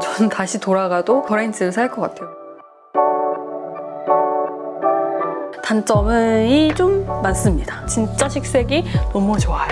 저는 다시 돌아가도 더레인지를 살 것 같아요. 단점이 좀 많습니다. 진짜 식색이 너무 좋아요.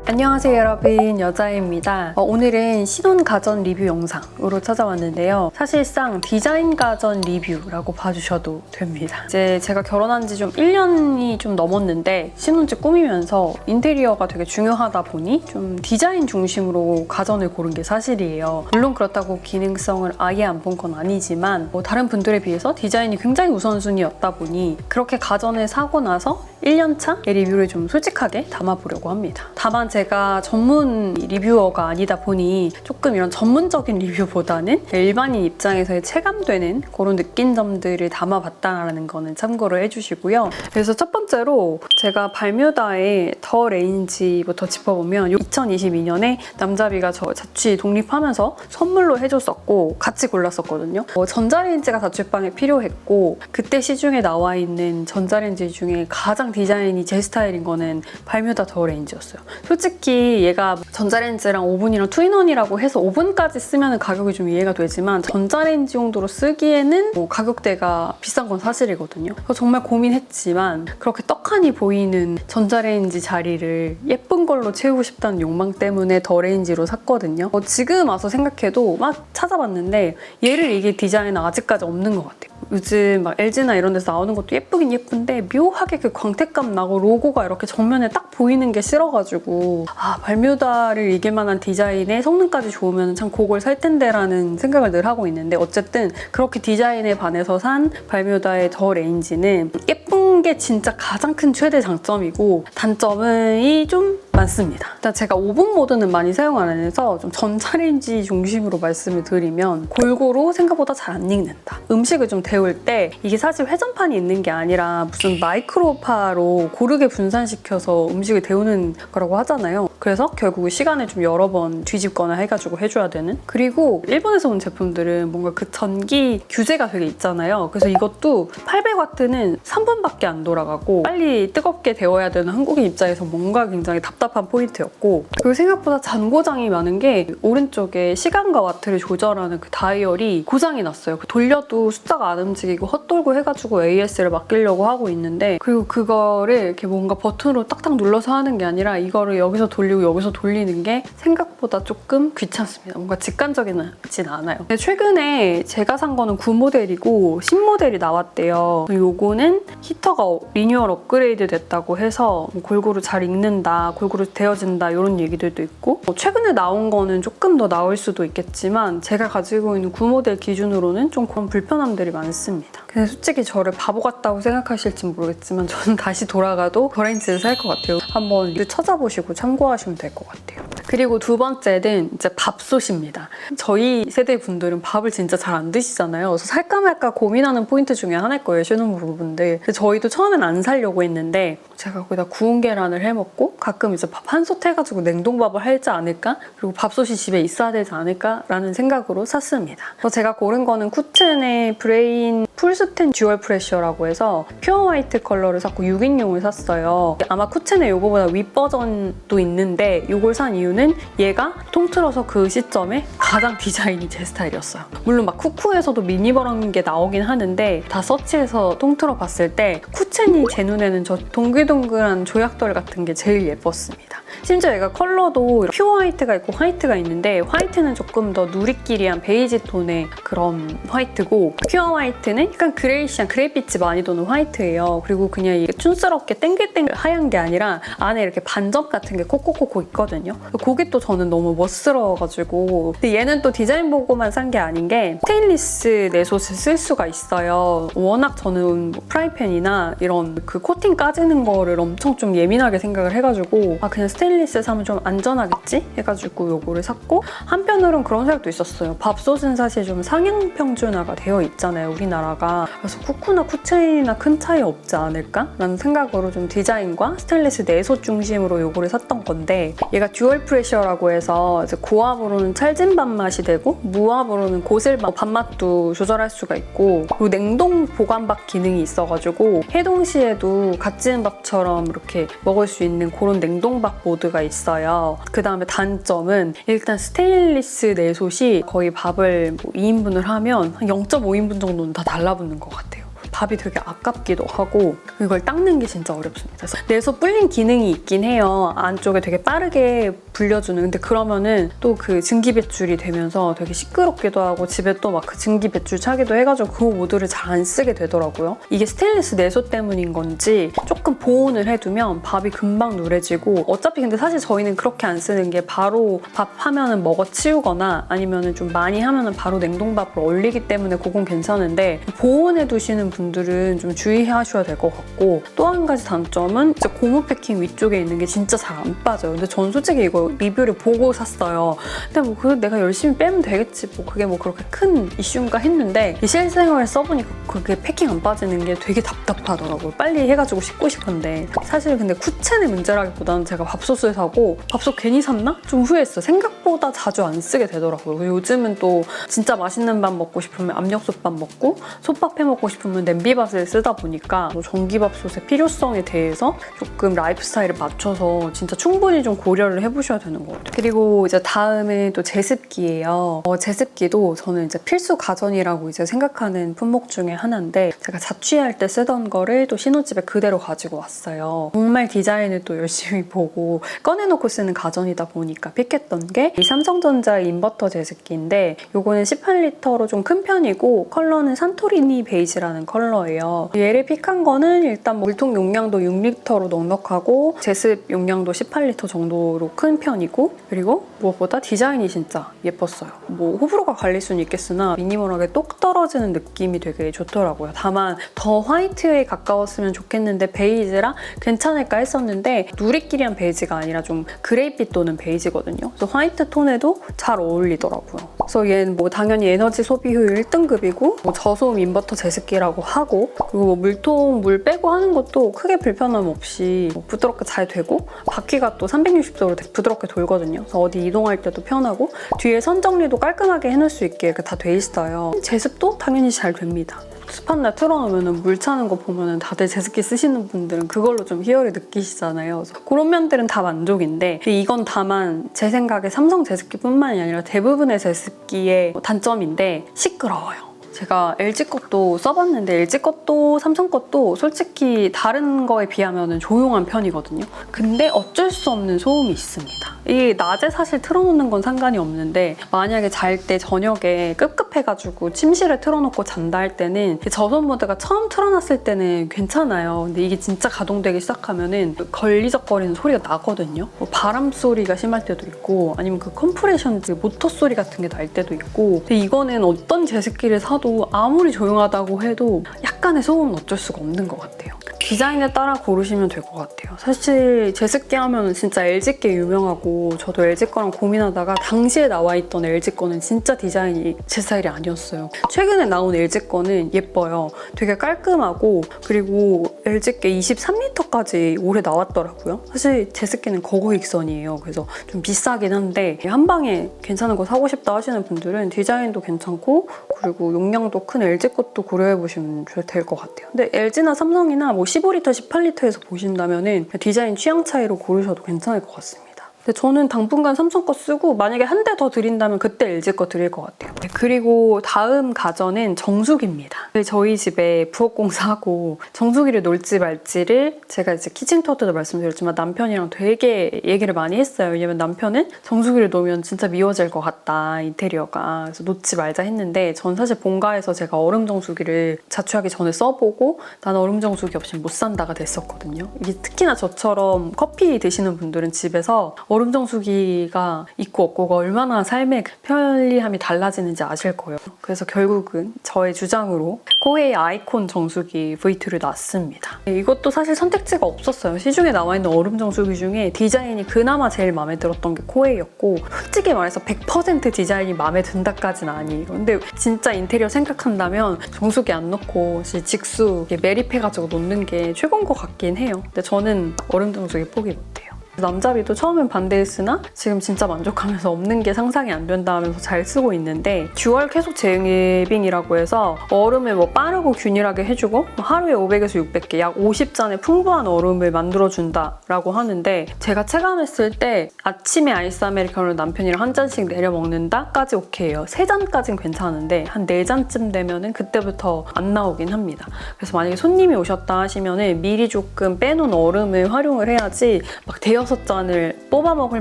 안녕하세요 여러분, 여자입니다. 오늘은 신혼 가전 리뷰 영상으로 찾아왔는데요. 사실상 디자인 가전 리뷰라고 봐주셔도 됩니다. 이제 제가 결혼한 지 좀 1년이 좀 넘었는데 신혼집 꾸미면서 인테리어가 되게 중요하다 보니 좀 디자인 중심으로 가전을 고른 게 사실이에요. 물론 그렇다고 기능성을 아예 안 본 건 아니지만 다른 분들에 비해서 디자인이 굉장히 우선순위였다 보니 그렇게 가전을 사고 나서 1년차 리뷰를 좀 솔직하게 담아보려고 합니다. 다만 제가 전문 리뷰어가 아니다 보니 조금 이런 전문적인 리뷰보다는 일반인 입장에서의 체감되는 그런 느낀 점들을 담아봤다는 거는 참고를 해주시고요. 그래서 첫 번째로 제가 발뮤다의 더 레인지부터 짚어보면 2022년에 남자비가 저 자취 독립하면서 선물로 해줬었고 같이 골랐었거든요. 전자레인지가 자취방에 필요했고 그때 시중에 나와 있는 전자레인지 중에 가장 디자인이 제 스타일인 거는 발뮤다 더 레인지였어요. 솔직히 얘가 전자레인지랑 오븐이랑 투인원이라고 해서 오븐까지 쓰면 가격이 좀 이해가 되지만 전자레인지 용도로 쓰기에는 가격대가 비싼 건 사실이거든요. 그래서 정말 고민했지만 그렇게 떡하니 보이는 전자레인지 자리를 예쁜 걸로 채우고 싶다는 욕망 때문에 더 레인지로 샀거든요. 지금 와서 생각해도 막 찾아봤는데 얘를 이길 디자인은 아직까지 없는 것 같아요. 요즘 막 LG나 이런 데서 나오는 것도 예쁘긴 예쁜데 묘하게 그 광택감 나고 로고가 이렇게 정면에 딱 보이는 게 싫어가지고 발뮤다를 이길 만한 디자인에 성능까지 좋으면 참 그걸 살 텐데 라는 생각을 늘 하고 있는데 어쨌든 그렇게 디자인에 반해서 산 발뮤다의 더 레인지는 예쁜 게 진짜 가장 큰 최대 장점이고 단점이 좀 많습니다. 일단 제가 오븐 모드는 많이 사용 안 해서 좀 전자레인지 중심으로 말씀을 드리면 골고루 생각보다 잘 안 익는다. 음식을 좀 데울 때 이게 사실 회전판이 있는 게 아니라 무슨 마이크로파로 고르게 분산시켜서 음식을 데우는 거라고 하잖아요. 그래서 결국 시간을 좀 여러 번 뒤집거나 해가지고 해줘야 되는. 그리고 일본에서 온 제품들은 뭔가 그 전기 규제가 되게 있잖아요. 그래서 이것도 800W는 3분밖에 안 돌아가고 빨리 뜨겁게 데워야 되는 한국인 입장에서 뭔가 굉장히 답답한 포인트였고 그리고 생각보다 잔고장이 많은 게 오른쪽에 시간과 와트를 조절하는 그 다이얼이 고장이 났어요. 돌려도 숫자가 안 움직이고 헛돌고 해가지고 AS를 맡기려고 하고 있는데 그리고 그거를 이렇게 뭔가 버튼으로 딱딱 눌러서 하는 게 아니라 이거를 여기서 돌리고 여기서 돌리는 게 생각보다 조금 귀찮습니다. 뭔가 직관적이진 않아요. 근데 최근에 제가 산 거는 9모델이고 10모델이 나왔대요. 요거는 히터가 리뉴얼 업그레이드 됐다고 해서 골고루 잘 익는다, 골고루 데워진다 이런 얘기들도 있고 최근에 나온 거는 조금 더 나올 수도 있겠지만 제가 가지고 있는 9모델 기준으로는 좀 그런 불편함들이 많습니다. 근데 솔직히 저를 바보 같다고 생각하실지 모르겠지만 저는 다시 돌아가도 더레인지를 살 것 같아요. 한번 찾아보시고 참고하시면 될 것 같아요. 그리고 두 번째는 이제 밥솥입니다. 저희 세대 분들은 밥을 진짜 잘 안 드시잖아요. 그래서 살까 말까 고민하는 포인트 중에 하나일 거예요, 신혼부부분들. 저희도 처음엔 안 사려고 했는데 제가 거기다 구운 계란을 해먹고 가끔 이제 밥 한솥 해가지고 냉동밥을 하지 않을까? 그리고 밥솥이 집에 있어야 되지 않을까라는 생각으로 샀습니다. 그래서 제가 고른 거는 쿠첸의 브레인 풀스텐 듀얼 프레셔라고 해서 퓨어 화이트 컬러를 샀고 6인용을 샀어요. 아마 쿠첸의 이거보다 윗버전도 있는데 이걸 산 이유는 얘가 통틀어서 그 시점에 가장 디자인이 제 스타일이었어요. 물론 막 쿠쿠에서도 미니버런 게 나오긴 하는데 다 서치해서 통틀어 봤을 때 쿠첸이 제 눈에는 저 동글동글한 조약돌 같은 게 제일 예뻤습니다. 심지어 얘가 컬러도 퓨어 화이트가 있고 화이트가 있는데 화이트는 조금 더 누리끼리한 베이지 톤의 그런 화이트고 퓨어 화이트는 약간 그레이시한 그레이빛이 많이 도는 화이트예요. 그리고 그냥 이게 촌스럽게 땡글땡글 하얀 게 아니라 안에 이렇게 반점 같은 게 코코코코 있거든요. 그게 또 저는 너무 멋스러워가지고 근데 얘는 또 디자인 보고만 산 게 아닌 게 스테인리스 내솥을 쓸 수가 있어요. 워낙 저는 프라이팬이나 이런 그 코팅 까지는 거를 엄청 좀 예민하게 생각을 해가지고 그냥 스테인리스 사면 좀 안전하겠지? 해가지고 요거를 샀고 한편으로는 그런 생각도 있었어요. 밥솥은 사실 좀 상향 평준화가 되어 있잖아요, 우리나라가. 보다가 그래서 쿠쿠나 쿠체인이나 큰 차이 없지 않을까? 라는 생각으로 좀 디자인과 스테인리스 내소 중심으로 요거를 샀던 건데 얘가 듀얼 프레셔라고 해서 이제 고압으로는 찰진 밥맛이 되고 무압으로는 고슬밥 밥맛도 조절할 수가 있고 그리고 냉동 보관밥 기능이 있어가지고 해동 시에도 갓 지은 밥처럼 이렇게 먹을 수 있는 그런 냉동밥 모드가 있어요. 그 다음에 단점은 일단 스테인리스 내솥이 거의 밥을 2인분을 하면 한 0.5인분 정도는 다 달라붙는 것 같아요. 밥이 되게 아깝기도 하고 이걸 닦는 게 진짜 어렵습니다. 그래서 내솥 불린 기능이 있긴 해요. 안쪽에 되게 빠르게 불려주는. 근데 그러면은 또 그 증기배출이 되면서 되게 시끄럽기도 하고 집에 또 막 그 증기배출 차기도 해가지고 그 모드를 잘 안 쓰게 되더라고요. 이게 스테인리스 내솥 때문인 건지 조금 보온을 해두면 밥이 금방 누래지고 어차피 근데 사실 저희는 그렇게 안 쓰는 게 바로 밥 하면은 먹어 치우거나 아니면은 좀 많이 하면은 바로 냉동밥을 얼리기 때문에 그건 괜찮은데 보온해 두시는 분들은 좀 주의하셔야 될 것 같고 또 한 가지 단점은 이제 고무 패킹 위쪽에 있는 게 진짜 잘 안 빠져요. 근데 전 솔직히 이거 리뷰를 보고 샀어요. 근데 뭐 내가 열심히 빼면 되겠지 뭐 그게 뭐 그렇게 큰 이슈인가 했는데 실생활에 써보니까 그게 패킹 안 빠지는 게 되게 답답하더라고요. 빨리 해가지고 씻고 싶은데 사실 근데 쿠첸의 문제라기보다는 제가 밥솥을 사고 밥솥 괜히 샀나? 좀 후회했어요. 생각보다 자주 안 쓰게 되더라고요. 요즘은 또 진짜 맛있는 밥 먹고 싶으면 압력솥밥 먹고 솥밥 해 먹고 싶으면 냄비밥을 쓰다 보니까 전기밥솥의 필요성에 대해서 조금 라이프 스타일에 맞춰서 진짜 충분히 좀 고려를 해보셔야 되는 것 같아요. 그리고 이제 다음은 또 제습기예요. 제습기도 저는 이제 필수 가전이라고 이제 생각하는 품목 중에 하나인데 제가 자취할 때 쓰던 거를 또 신혼집에 그대로 가지고 왔어요. 정말 디자인을 또 열심히 보고 꺼내놓고 쓰는 가전이다 보니까 픽했던 게 이 삼성전자 인버터 제습기인데 이거는 18리터로 좀 큰 편이고 컬러는 산토리니 베이지라는 컬러예요. 얘를 픽한 거는 일단 물통 용량도 6리터로 넉넉하고 제습 용량도 18리터 정도로 큰 편이고 그리고 무엇보다 디자인이 진짜 예뻤어요. 뭐 호불호가 갈릴 수는 있겠으나 미니멀하게 똑 떨어지는 느낌이 되게 좋더라고요. 다만 더 화이트에 가까웠으면 좋겠는데 베이지라 괜찮을까 했었는데 누리끼리한 베이지가 아니라 좀 그레이빛 또는 베이지거든요. 그래서 화이트 톤에도 잘 어울리더라고요. 그래서 얘는 뭐 당연히 에너지 소비 효율 1등급이고 뭐 저소음 인버터 제습기라고 하고 그리고 뭐 물통 물 빼고 하는 것도 크게 불편함 없이 부드럽게 잘 되고 바퀴가 또 360도로 부드럽게 돌거든요. 그래서 어디 이동할 때도 편하고 뒤에 선 정리도 깔끔하게 해놓을 수 있게 이렇게 다 돼 있어요. 제습도 당연히 잘 됩니다. 스팟날 틀어놓으면 물 차는 거 보면 다들 제습기 쓰시는 분들은 그걸로 좀 희열을 느끼시잖아요. 그래서 그런 면들은 다 만족인데 이건 다만 제 생각에 삼성 제습기뿐만이 아니라 대부분의 제습기의 단점인데 시끄러워요. 제가 LG 것도 써봤는데 LG 것도 삼성 것도 솔직히 다른 거에 비하면 조용한 편이거든요. 근데 어쩔 수 없는 소음이 있습니다. 이 낮에 사실 틀어놓는 건 상관이 없는데 만약에 잘 때 저녁에 급급해가지고 침실에 틀어놓고 잔다 할 때는 저소음 모드가 처음 틀어놨을 때는 괜찮아요. 근데 이게 진짜 가동되기 시작하면은 걸리적거리는 소리가 나거든요. 뭐 바람 소리가 심할 때도 있고 아니면 그 컴프레션 모터 소리 같은 게 날 때도 있고 근데 이거는 어떤 제습기를 사도 아무리 조용하다고 해도 약간의 소음은 어쩔 수가 없는 것 같아요. 디자인에 따라 고르시면 될 것 같아요. 사실 제습기 하면 진짜 LG께 유명하고 저도 LG 거랑 고민하다가 당시에 나와있던 LG 거는 진짜 디자인이 제 스타일이 아니었어요. 최근에 나온 LG 거는 예뻐요. 되게 깔끔하고 그리고 LG께 23리터까지 올해 나왔더라고요. 사실 제습기는 거거익선이에요. 그래서 좀 비싸긴 한데 한 방에 괜찮은 거 사고 싶다 하시는 분들은 디자인도 괜찮고 그리고 용량도 큰 LG 것도 고려해보시면 될 것 같아요. 근데 LG나 삼성이나 뭐 15리터, 18리터에서 보신다면 디자인 취향 차이로 고르셔도 괜찮을 것 같습니다. 근데 저는 당분간 삼성 거 쓰고 만약에 한 대 더 드린다면 그때 LG 거 드릴 것 같아요. 네, 그리고 다음 가전은 정수기입니다. 저희 집에 부엌공사하고 정수기를 놓을지 말지를 제가 이제 키친타워 때도 말씀드렸지만 남편이랑 되게 얘기를 많이 했어요. 왜냐면 남편은 정수기를 놓으면 진짜 미워질 것 같다, 인테리어가. 그래서 놓지 말자 했는데 전 사실 본가에서 제가 얼음 정수기를 자취하기 전에 써보고 난 얼음 정수기 없이 못 산다가 됐었거든요. 이게 특히나 저처럼 커피 드시는 분들은 집에서 얼음 정수기가 있고 없고가 얼마나 삶의 편리함이 달라지는지 아실 거예요. 그래서 결국은 저의 주장으로 코웨이 아이콘 정수기 V2를 놨습니다. 이것도 사실 선택지가 없었어요. 시중에 나와 있는 얼음 정수기 중에 디자인이 그나마 제일 마음에 들었던 게 코웨이였고, 솔직히 말해서 100% 디자인이 마음에 든다까지는 아니에요. 근데 진짜 인테리어 생각한다면 정수기 안 넣고 직수 매립해가지고 놓는 게 최고인 것 같긴 해요. 근데 저는 얼음 정수기 포기 못해요. 남자비도 처음엔 반대했으나 지금 진짜 만족하면서 없는 게 상상이 안 된다 하면서 잘 쓰고 있는데, 듀얼 계속 제빙이라고 해서 얼음을 뭐 빠르고 균일하게 해주고 하루에 500에서 600개, 약 50잔의 풍부한 얼음을 만들어준다라고 하는데, 제가 체감했을 때 아침에 아이스 아메리카노를 남편이랑 한 잔씩 내려 먹는다까지 오케이예요. 3잔까진 괜찮은데 한 4잔쯤 되면은 그때부터 안 나오긴 합니다. 그래서 만약에 손님이 오셨다 하시면은 미리 조금 빼놓은 얼음을 활용을 해야지 막 대여섯 잔을 뽑아 먹을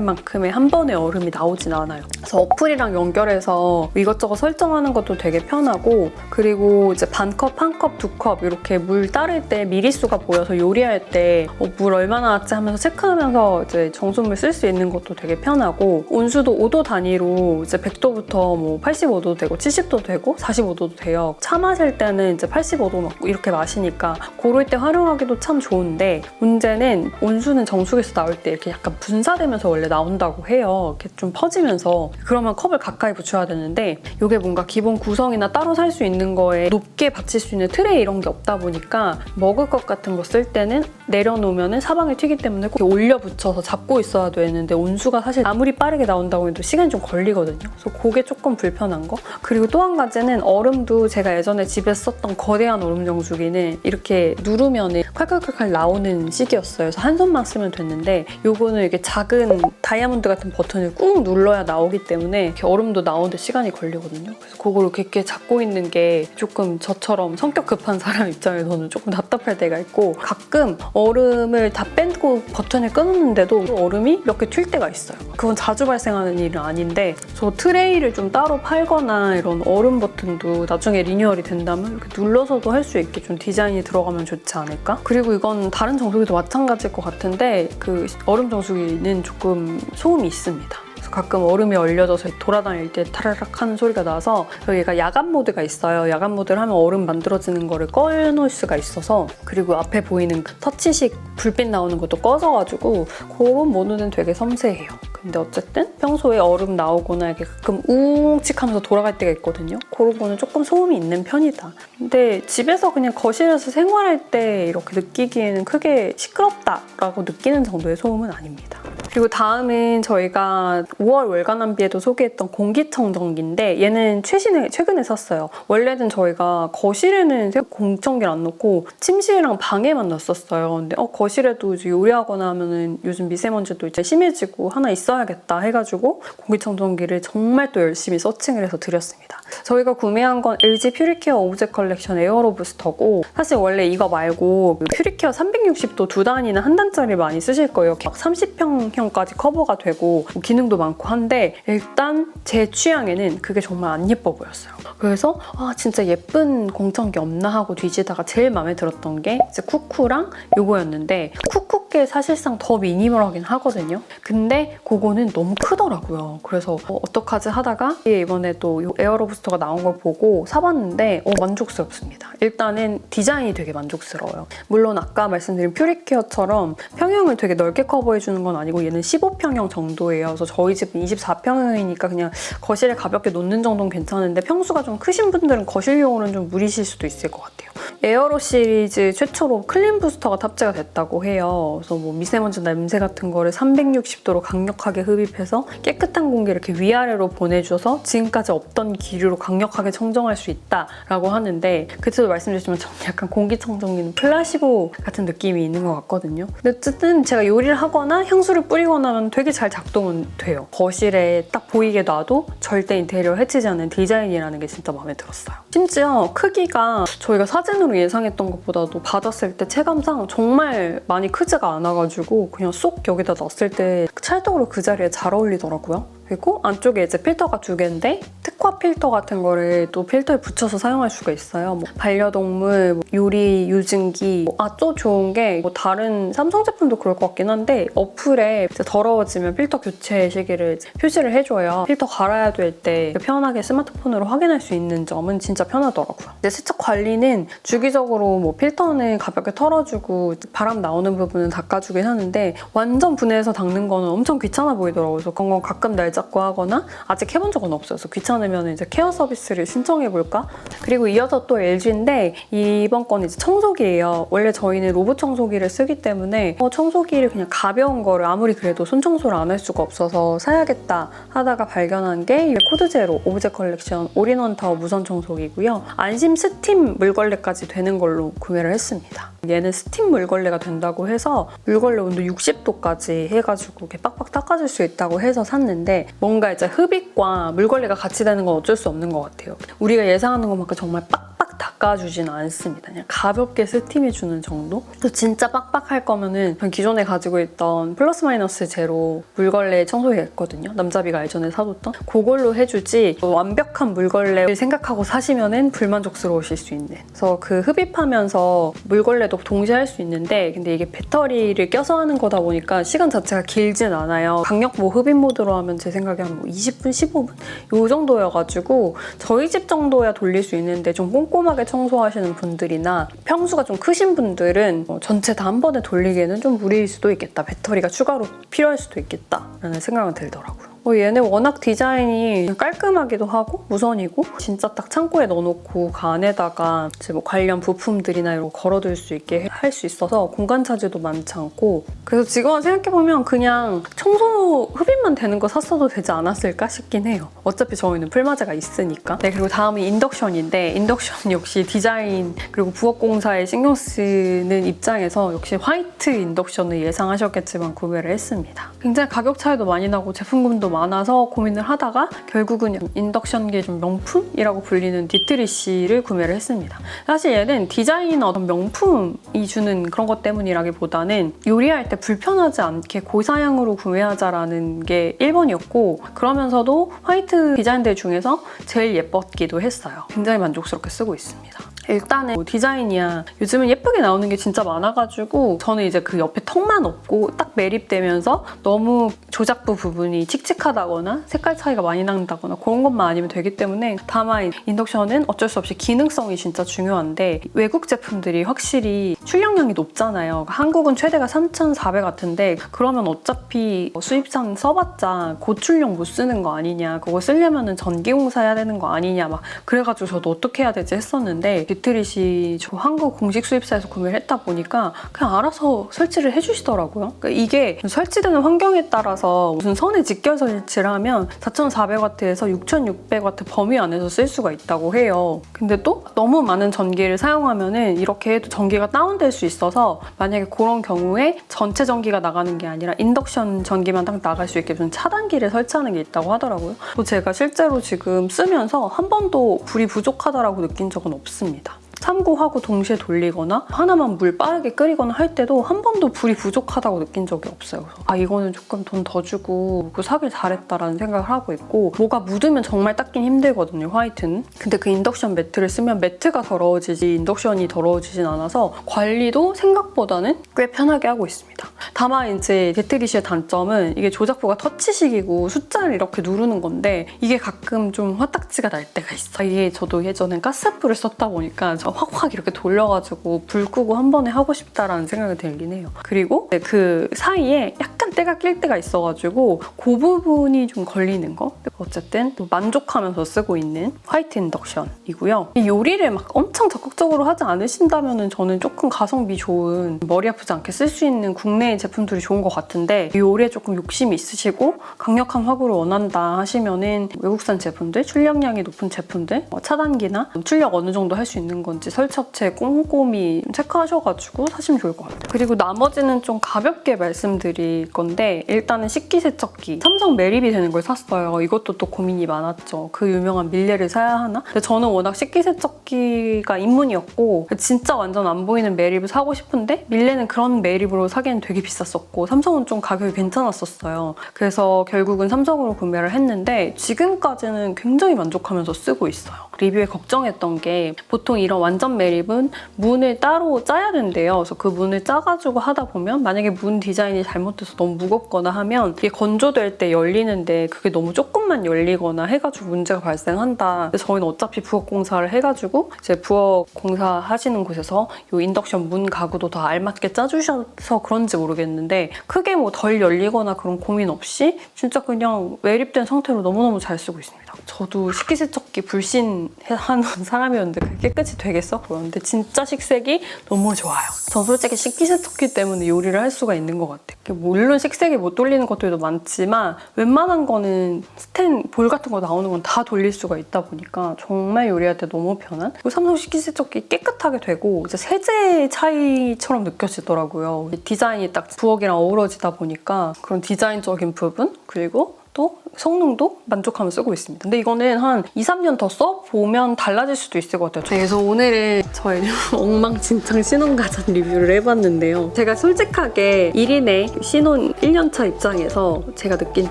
만큼의 한 번에 얼음이 나오진 않아요. 그래서 어플이랑 연결해서 이것저것 설정하는 것도 되게 편하고, 그리고 이제 반컵, 한 컵, 2컵 이렇게 물 따를 때 미리수가 보여서 요리할 때 물 얼마나 왔지 하면서 체크하면서 이제 정수물 쓸 수 있는 것도 되게 편하고, 온수도 5도 단위로 이제 100도부터 뭐 85도 되고 70도 되고 45도도 돼요. 차 마실 때는 이제 85도 막 이렇게 마시니까 그럴 때 활용하기도 참 좋은데, 문제는 온수는 정수기에서 나올 때 이렇게 약간 분사되면서 원래 나온다고 해요. 이렇게 좀 퍼지면서. 그러면 컵을 가까이 붙여야 되는데, 이게 뭔가 기본 구성이나 따로 살 수 있는 거에 높게 받칠 수 있는 트레이 이런 게 없다 보니까 먹을 것 같은 거 쓸 때는 내려놓으면 사방에 튀기 때문에 꼭 올려 붙여서 잡고 있어야 되는데, 온수가 사실 아무리 빠르게 나온다고 해도 시간이 좀 걸리거든요. 그래서 그게 조금 불편한 거. 그리고 또 한 가지는 얼음도 제가 예전에 집에 썼던 거대한 얼음 정수기는 이렇게 누르면 칼칼칼칼 나오는 식이었어요. 그래서 한 손만 쓰면 됐는데, 요거는 이렇게 작은 다이아몬드 같은 버튼을 꾹 눌러야 나오기 때문에 이렇게 얼음도 나오는데 시간이 걸리거든요. 그래서 그걸 이렇게 잡고 있는 게 조금 저처럼 성격 급한 사람 입장에서는 조금 답답할 때가 있고, 가끔 얼음을 다 빼고 버튼을 끊었는데도 얼음이 몇 개 튈 때가 있어요. 그건 자주 발생하는 일은 아닌데, 저 트레이를 좀 따로 팔거나 이런 얼음 버튼도 나중에 리뉴얼이 된다면 이렇게 눌러서도 할 수 있게 좀 디자인이 들어가면 좋지 않을까? 그리고 이건 다른 정수기도 마찬가지일 것 같은데, 그 얼음 정수기는 조금 소음이 있습니다. 그래서 가끔 얼음이 얼려져서 돌아다닐 때 타라락 하는 소리가 나서, 여기가 야간 모드가 있어요. 야간 모드를 하면 얼음 만들어지는 거를 꺼놓을 수가 있어서, 그리고 앞에 보이는 터치식 불빛 나오는 것도 꺼져가지고 그런 모드는 되게 섬세해요. 근데 어쨌든 평소에 얼음 나오거나 이렇게 가끔 웅칙하면서 돌아갈 때가 있거든요. 그런 거는 조금 소음이 있는 편이다. 근데 집에서 그냥 거실에서 생활할 때 이렇게 느끼기에는 크게 시끄럽다라고 느끼는 정도의 소음은 아닙니다. 그리고 다음은 저희가 5월 월간 한비에도 소개했던 공기청정기인데, 얘는 최근에 샀어요. 원래는 저희가 거실에는 공청기를 안 놓고 침실이랑 방에만 놨었어요. 근데 거실에도 이제 요리하거나 하면은 요즘 미세먼지도 이제 심해지고 하나 있어야겠다 해가지고 공기청정기를 정말 또 열심히 서칭을 해서 드렸습니다. 저희가 구매한 건 LG 퓨리케어 오브젝 컬렉션 에어로 부스터고, 사실 원래 이거 말고 퓨리케어 360도 2단이나 한 단짜리 많이 쓰실 거예요. 막 30평형까지 커버가 되고 기능도 많고 한데, 일단 제 취향에는 그게 정말 안 예뻐 보였어요. 그래서 진짜 예쁜 공청기 없나 하고 뒤지다가 제일 마음에 들었던 게 이제 쿠쿠랑 요거였는데, 쿠쿠께 사실상 더 미니멀하긴 하거든요. 근데 그거는 너무 크더라고요. 그래서 어떡하지 하다가 이번에 또 에어로 부스터가 나온 걸 보고 사봤는데 만족스럽습니다. 일단은 디자인이 되게 만족스러워요. 물론 아까 말씀드린 퓨리케어처럼 평형을 되게 넓게 커버해주는 건 아니고, 얘는 15평형 정도예요. 그래서 저희 집은 24평형이니까 그냥 거실에 가볍게 놓는 정도는 괜찮은데, 평수가 좀 크신 분들은 거실용으로는 좀 무리실 수도 있을 것 같아요. 에어로 시리즈 최초로 클린 부스터가 탑재가 됐다고 해요. 그래서 뭐 미세먼지 냄새 같은 거를 360도로 강력하게 흡입해서 깨끗한 공기를 이렇게 위아래로 보내줘서 지금까지 없던 기류로 강력하게 청정할 수 있다라고 하는데, 그때도 말씀드렸지만 저는 약간 공기청정기는 플라시보 같은 느낌이 있는 것 같거든요. 근데 어쨌든 제가 요리를 하거나 향수를 뿌리거나 하면 되게 잘 작동은 돼요. 거실에 딱 보이게 놔도 절대 인테리어 해치지 않는 디자인이라는 게 진짜 마음에 들었어요. 심지어 크기가 저희가 사진으로 예상했던 것보다도 받았을 때 체감상 정말 많이 크지가 않아가지고 그냥 쏙 여기다 놨을 때 찰떡으로 그 자리에 잘 어울리더라고요. 그리고 안쪽에 이제 필터가 2개인데 특화 필터 같은 거를 또 필터에 붙여서 사용할 수가 있어요. 뭐 반려동물, 뭐 요리, 유증기. 또 좋은 게 뭐 다른 삼성 제품도 그럴 것 같긴 한데 어플에 이제 더러워지면 필터 교체 시기를 표시를 해줘요. 필터 갈아야 될 때 편하게 스마트폰으로 확인할 수 있는 점은 진짜 편하더라고요. 이제 세척 관리는 주기적으로 뭐 필터는 가볍게 털어주고 바람 나오는 부분은 닦아주긴 하는데 완전 분해해서 닦는 거는 엄청 귀찮아 보이더라고요. 그래서 그런 건 가끔 날 잡고 하거나 아직 해본 적은 없어요. 그래서 귀찮으면 이제 케어 서비스를 신청해볼까? 그리고 이어서 또 LG인데 이번 건 이제 청소기예요. 원래 저희는 로봇 청소기를 쓰기 때문에 청소기를 그냥 가벼운 거를 아무리 그래도 손 청소를 안 할 수가 없어서 사야겠다 하다가 발견한 게 코드 제로 오브제 컬렉션 올인원 타워 무선 청소기고요. 안심 스팀 물걸레까지 되는 걸로 구매를 했습니다. 얘는 스팀 물걸레가 된다고 해서 물걸레 온도 60도까지 해가지고 이렇게 빡빡 닦아줄 수 있다고 해서 샀는데 뭔가 이제 흡입과 물걸레가 같이 되는 건 어쩔 수 없는 것 같아요. 우리가 예상하는 것만큼 정말 빡빡 닦아주진 않습니다. 그냥 가볍게 스팀해주는 정도? 또 진짜 빡빡할 거면은 전 기존에 가지고 있던 플러스 마이너스 제로 물걸레 청소기가 있거든요. 남자비가 예전에 사뒀던 그걸로 해주지 완벽한 물걸레를 생각하고 사시면은 불만족스러우실 수 있는. 그래서 그 흡입하면서 물걸레도 동시에 할 수 있는데 근데 이게 배터리를 껴서 하는 거다 보니까 시간 자체가 길진 않아요. 강력모 흡입 모드로 하면 제 생각에 한 20분, 15분? 요 정도여가지고 저희 집 정도야 돌릴 수 있는데 좀 꼼꼼하게 청소하시는 분들이나 평수가 좀 크신 분들은 전체 다 한 번에 돌리기에는 좀 무리일 수도 있겠다. 배터리가 추가로 필요할 수도 있겠다라는 생각은 들더라고요. 얘는 워낙 디자인이 깔끔하기도 하고 무선이고 진짜 딱 창고에 넣어놓고 그 안에다가 이제 뭐 관련 부품들이나 이런 거 걸어둘 수 있게 할 수 있어서 공간 차지도 많지 않고 그래서 지금 생각해보면 그냥 청소 흡입만 되는 거 샀어도 되지 않았을까 싶긴 해요. 어차피 저희는 풀마제가 있으니까. 네, 그리고 다음은 인덕션인데 인덕션 역시 디자인 그리고 부엌 공사에 신경 쓰는 입장에서 역시 화이트 인덕션을 예상하셨겠지만 구매를 했습니다. 굉장히 가격 차이도 많이 나고 제품군도 많아서 고민을 하다가 결국은 인덕션계 좀 명품이라고 불리는 디트리시를 구매를 했습니다. 사실 얘는 디자인 어떤 명품이 주는 그런 것 때문이라기보다는 요리할 때 불편하지 않게 고사양으로 구매하자라는 게 1번이었고 그러면서도 화이트 디자인들 중에서 제일 예뻤기도 했어요. 굉장히 만족스럽게 쓰고 있습니다. 일단은 뭐 디자인이야 요즘은 예쁘게 나오는 게 진짜 많아가지고 저는 이제 그 옆에 턱만 없고 딱 매립되면서 너무 조작부 부분이 칙칙하다거나 색깔 차이가 많이 난다거나 그런 것만 아니면 되기 때문에 다만 인덕션은 어쩔 수 없이 기능성이 진짜 중요한데 외국 제품들이 확실히 출력량이 높잖아요. 한국은 최대가 3,400 같은데 그러면 어차피 수입산 써봤자 고출력 못 쓰는 거 아니냐 그거 쓰려면 전기공사 해야 되는 거 아니냐 막 그래가지고 저도 어떻게 해야 되지 했었는데 디트릿이 저 한국 공식 수입사에서 구매를 했다 보니까 그냥 알아서 설치를 해주시더라고요. 그러니까 이게 설치되는 환경에 따라서 무슨 선에 직결 설치를 하면 4,400W에서 6,600W 범위 안에서 쓸 수가 있다고 해요. 근데 또 너무 많은 전기를 사용하면은 이렇게 해도 전기가 다운될 수 있어서 만약에 그런 경우에 전체 전기가 나가는 게 아니라 인덕션 전기만 딱 나갈 수 있게 무슨 차단기를 설치하는 게 있다고 하더라고요. 또 제가 실제로 지금 쓰면서 한 번도 불이 부족하다라고 느낀 적은 없습니다. 참고하고 동시에 돌리거나 하나만 물 빠르게 끓이거나 할 때도 한 번도 불이 부족하다고 느낀 적이 없어요. 그래서 이거는 조금 돈 더 주고 사길 잘했다라는 생각을 하고 있고 뭐가 묻으면 정말 닦긴 힘들거든요, 화이트는. 근데 그 인덕션 매트를 쓰면 매트가 더러워지지 인덕션이 더러워지진 않아서 관리도 생각보다는 꽤 편하게 하고 있습니다. 다만 이제 디트리시의 단점은 이게 조작부가 터치식이고 숫자를 이렇게 누르는 건데 이게 가끔 좀 화딱지가 날 때가 있어요. 이게 저도 예전엔 가스불을 썼다 보니까 확확 이렇게 돌려가지고 불 끄고 한 번에 하고 싶다라는 생각이 들긴 해요. 그리고 그 사이에 약간 때가 낄 때가 있어가지고 그 부분이 좀 걸리는 거. 어쨌든 또 만족하면서 쓰고 있는 화이트 인덕션이고요. 이 요리를 막 엄청 적극적으로 하지 않으신다면 저는 조금 가성비 좋은 머리 아프지 않게 쓸 수 있는 국내 제품들이 좋은 것 같은데 이 요리에 조금 욕심이 있으시고 강력한 화구를 원한다 하시면은 외국산 제품들, 출력량이 높은 제품들, 차단기나 출력 어느 정도 할 수 있는 건지 설치업체 꼼꼼히 체크하셔가지고 사시면 좋을 것 같아요. 그리고 나머지는 좀 가볍게 말씀드릴 건데 일단은 식기세척기 삼성 매립이 되는 걸 샀어요. 이것도 그것도 또 고민이 많았죠. 그 유명한 밀레를 사야 하나? 근데 저는 워낙 식기세척기가 입문이었고 진짜 완전 안 보이는 매립을 사고 싶은데 밀레는 그런 매립으로 사기엔 되게 비쌌었고 삼성은 좀 가격이 괜찮았었어요. 그래서 결국은 삼성으로 구매를 했는데 지금까지는 굉장히 만족하면서 쓰고 있어요. 리뷰에 걱정했던 게 보통 이런 완전 매립은 문을 따로 짜야 된대요. 그래서 그 문을 짜가지고 하다 보면 만약에 문 디자인이 잘못돼서 너무 무겁거나 하면 이게 건조될 때 열리는데 그게 너무 조금만 열리거나 해가지고 문제가 발생한다. 근데 저희는 어차피 부엌 공사를 해가지고 이제 부엌 공사 하시는 곳에서 이 인덕션 문 가구도 더 알맞게 짜주셔서 그런지 모르겠는데 크게 뭐 덜 열리거나 그런 고민 없이 진짜 그냥 매립된 상태로 너무너무 잘 쓰고 있습니다. 저도 식기세척기 불신하는 사람이었는데 그게 깨끗이 되겠어? 그런데 진짜 식색이 너무 좋아요. 전 솔직히 식기세척기 때문에 요리를 할 수가 있는 것 같아요. 물론 식색이 못 돌리는 것들도 많지만 웬만한 거는 스텐 볼 같은 거 나오는 건 다 돌릴 수가 있다 보니까 정말 요리할 때 너무 편한? 그리고 삼성 식기세척기 깨끗하게 되고 이제 세제 차이처럼 느껴지더라고요. 디자인이 딱 부엌이랑 어우러지다 보니까 그런 디자인적인 부분 그리고 또 성능도 만족하며 쓰고 있습니다. 근데 이거는 한 2, 3년 더 써보면 달라질 수도 있을 것 같아요. 그래서 오늘은 저의 엉망진창 신혼가전 리뷰를 해봤는데요. 제가 솔직하게 1인의 신혼 1년차 입장에서 제가 느낀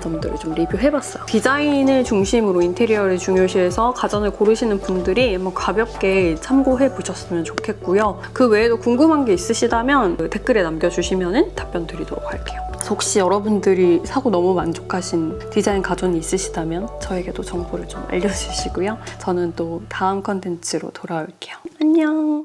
점들을 좀 리뷰해봤어요. 디자인을 중심으로 인테리어를 중요시해서 가전을 고르시는 분들이 한번 가볍게 참고해보셨으면 좋겠고요. 그 외에도 궁금한 게 있으시다면 댓글에 남겨주시면 답변 드리도록 할게요. 혹시 여러분들이 사고 너무 만족하신 디자인 가전이 있으시다면 저에게도 정보를 좀 알려주시고요. 저는 또 다음 컨텐츠로 돌아올게요. 안녕!